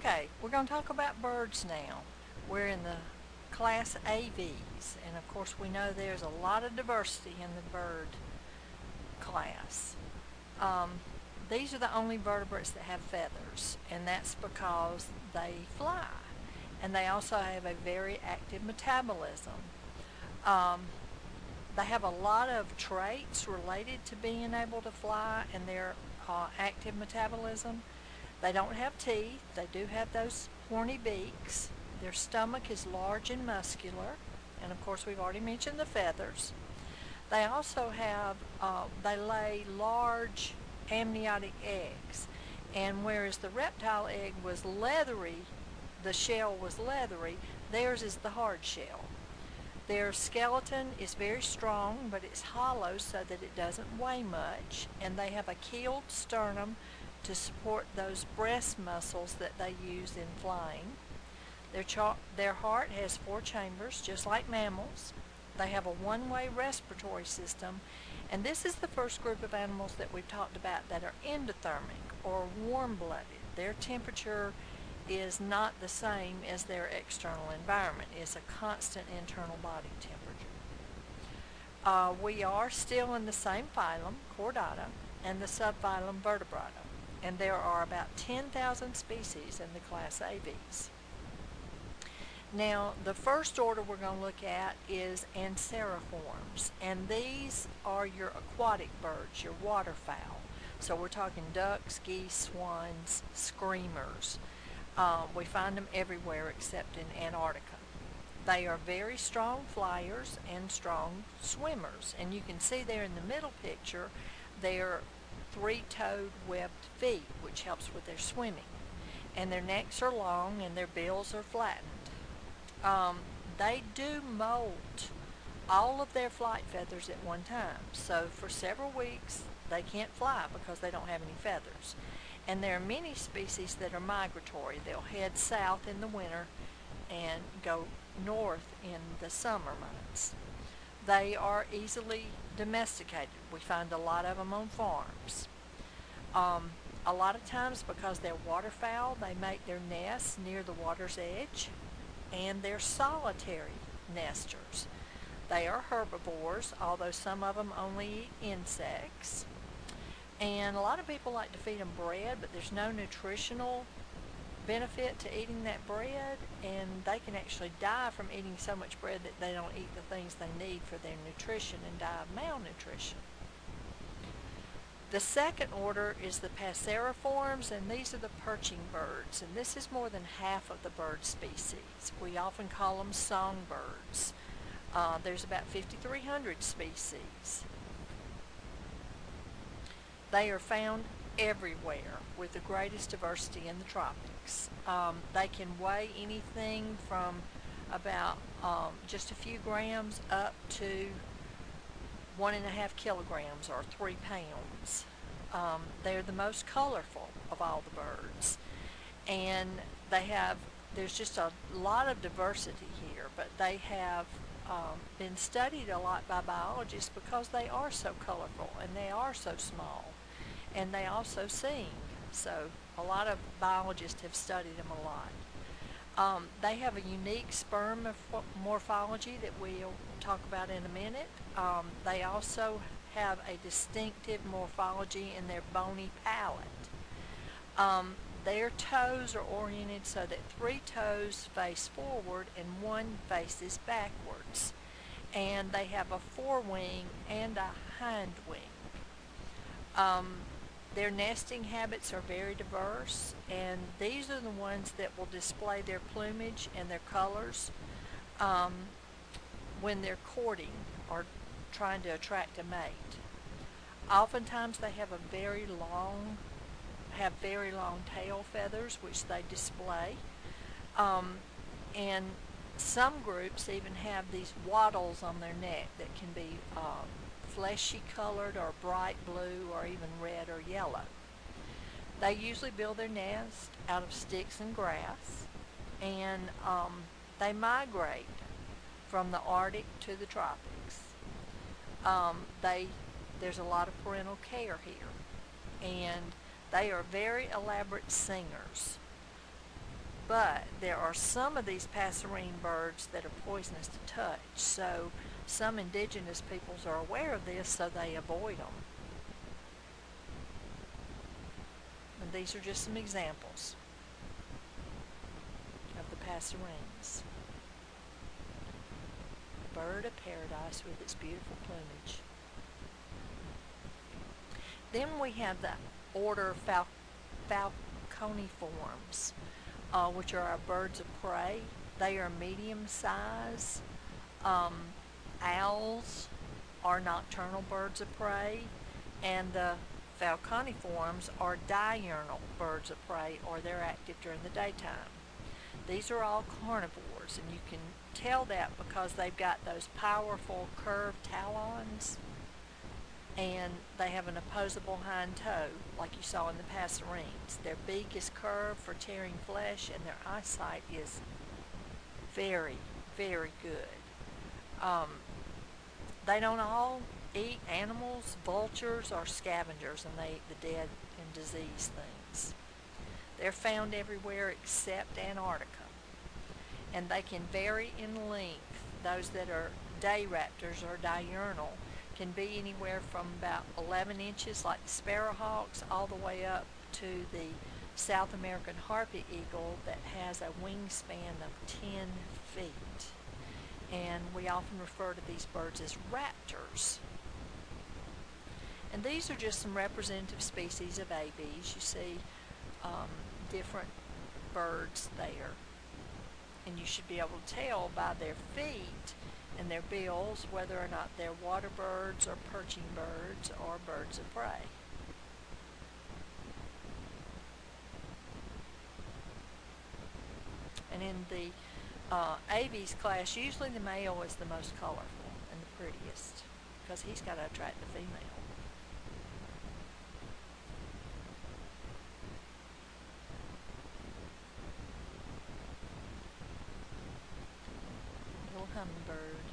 Okay, we're going to talk about birds now. We're in the class AVs, and of course we know there's a lot of diversity in the bird class. Um, these are the only vertebrates that have feathers, and that's because they fly. And they also have a very active metabolism. Um, they have a lot of traits related to being able to fly and their active metabolism. They don't have teeth. They do have those horny beaks. Their stomach is large and muscular. And of course, we've already mentioned the feathers. They also have, they lay large amniotic eggs. And whereas the reptile egg was leathery, the shell was leathery, theirs is the hard shell. Their skeleton is very strong, but it's hollow so that it doesn't weigh much, and they have a keeled sternum to support those breast muscles that they use in flying. Their heart has 4 chambers, just like mammals. They have a one-way respiratory system, and this is the first group of animals that we've talked about that are endothermic or warm-blooded. Their temperature is not the same as their external environment. It's a constant internal body temperature. We are still in the same phylum, Chordata, and the subphylum Vertebrata, and there are about 10,000 species in the class AVs. Now, the first order we're going to look at is Anseriformes, and these are your aquatic birds, your waterfowl. So we're talking ducks, geese, swans, screamers. We find them everywhere except in Antarctica. They are very strong flyers and strong swimmers. And you can see there in the middle picture their 3-toed webbed feet, which helps with their swimming. And their necks are long and their bills are flattened. They do molt all of their flight feathers at one time. So for several weeks they can't fly because they don't have any feathers. And there are many species that are migratory. They'll head south in the winter and go north in the summer months. They are easily domesticated. We find a lot of them on farms. A lot of times, because they're waterfowl, they make their nests near the water's edge, and they're solitary nesters. They are herbivores, although some of them only eat insects. And a lot of people like to feed them bread, but there's no nutritional benefit to eating that bread, and they can actually die from eating so much bread that they don't eat the things they need for their nutrition and die of malnutrition. The second order is the Passeriformes, and these are the perching birds, and this is more than half of the bird species. We often call them songbirds. There's about 5,300 species. They are found everywhere with the greatest diversity in the tropics. They can weigh anything from about just a few grams up to 1.5 kilograms or 3 pounds. They're the most colorful of all the birds, and there's just a lot of diversity here, but they have been studied a lot by biologists because they are so colorful and they are so small, and they also sing. So a lot of biologists have studied them a lot. They have a unique sperm morphology that we'll talk about in a minute. They also have a distinctive morphology in their bony palate. Their toes are oriented so that 3 toes face forward and 1 faces backwards. And they have a forewing and a hind wing. Their nesting habits are very diverse, and these are the ones that will display their plumage and their colors when they're courting or trying to attract a mate. Oftentimes they have very long tail feathers which they display, and some groups even have these wattles on their neck that can be fleshy colored or bright blue or even red or yellow. They usually build their nest out of sticks and grass, and they migrate from the Arctic to the tropics. There's a lot of parental care here, and they are very elaborate singers. But there are some of these passerine birds that are poisonous to touch, so some indigenous peoples are aware of this, so they avoid them. And these are just some examples of the passerines. Bird of paradise with its beautiful plumage. Then we have the order Falconiformes, which are our birds of prey. They are medium size. Owls are nocturnal birds of prey, and the Falconiformes are diurnal birds of prey, or they're active during the daytime. These are all carnivores, and you can tell that because they've got those powerful curved talons, and they have an opposable hind toe, like you saw in the passerines. Their beak is curved for tearing flesh, and their eyesight is very, very good. They don't all eat animals. Vultures are scavengers, and they eat the dead and diseased things. They're found everywhere except Antarctica, and they can vary in length. Those that are day raptors or diurnal can be anywhere from about 11 inches like the sparrowhawks all the way up to the South American harpy eagle that has a wingspan of 10 feet. And we often refer to these birds as raptors. And these are just some representative species of aves. You see different birds there. And you should be able to tell by their feet and their bills whether or not they're water birds or perching birds or birds of prey. And in the aves class, usually the male is the most colorful and the prettiest because he's got to attract the female. Little hummingbird.